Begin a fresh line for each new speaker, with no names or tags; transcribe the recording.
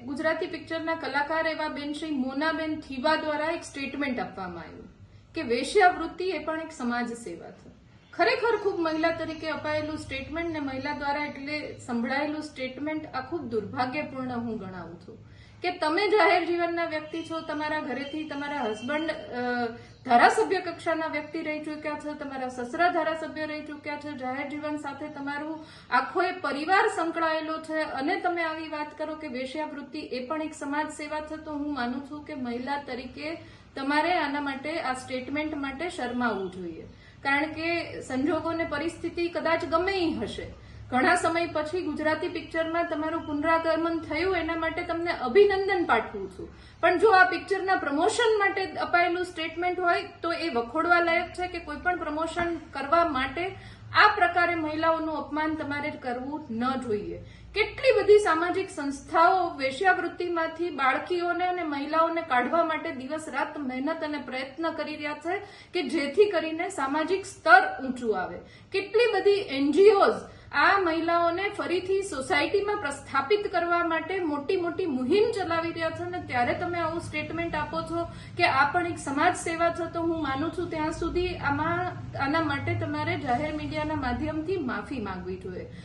ગુજરાતી પિક્ચરના કલાકાર એવા બેન શ્રી મોનાબેન થીવા દ્વારા એક સ્ટેટમેન્ટ આપવામાં આવ્યું કે વેશ્યાવૃત્તિ એ પણ એક સમાજ સેવા છે. ખરેખર ખૂબ મહિલા તરીકે અપાયેલું સ્ટેટમેન્ટ ને મહિલા દ્વારા એટલે સંભળાયેલું સ્ટેટમેન્ટ આ ખૂબ દુર્ભાગ્યપૂર્ણ હું ગણાવું છું કે તમે જાહેર જીવનના વ્યક્તિ છો, તમારા ઘરેથી તમારા હસબન્ડ ધારાસભ્ય કક્ષાના વ્યક્તિ રહી ચૂક્યા છે, તમારા સસરા ધારાસભ્ય રહી ચૂક્યા છે, જાહેર જીવન સાથે તમારું આખો એ પરિવાર સંકળાયેલો છે અને તમે આવી વાત કરો કે વેશ્યાવૃત્તિ એ પણ એક સમાજ સેવા છે, તો હું માનું છું કે મહિલા તરીકે તમારે આના માટે આ સ્ટેટમેન્ટ માટે શરમાવવું જોઈએ. કારણ કે સંજોગો ને પરિસ્થિતિ કદાચ ગમે એ હશે, ઘણા સમય પછી ગુજરાતી પિક્ચરમાં તમારું પુનરાગમન થયું એના માટે તમને અભિનંદન પાઠવું છું. પણ જો આ પિક્ચરના પ્રમોશન માટે અપાયેલું સ્ટેટમેન્ટ હોય તો એ વખોડવા લાયક છે કે કોઈ પણ પ્રમોશન કરવા માટે આ પ્રકારે મહિલાઓનું અપમાન તમારે કરવું ન જોઈએ. કેટલી બધી સામાજિક સંસ્થાઓ વેશ્યાવૃત્તિમાંથી બાળકીઓને અને મહિલાઓને કાઢવા માટે દિવસ રાત મહેનત અને પ્રયત્ન કરી રહ્યા છે કે જેથી કરીને સામાજિક સ્તર ઊંચું આવે. કેટલી બધી એનજીઓઝ આ મહિલાઓને ફરીથી સોસાયટીમાં પ્રસ્થાપિત કરવા માટે મોટી મોટી મુહિમ ચલાવી રહ્યા છે અને ત્યારે તમે આવું સ્ટેટમેન્ટ આપો છો કે આ પણ એક સમાજ સેવા છે, તો હું માનું છું ત્યાં સુધી આના માટે તમારે જાહેર મીડિયાના માધ્યમથી માફી માંગવી જોઈએ.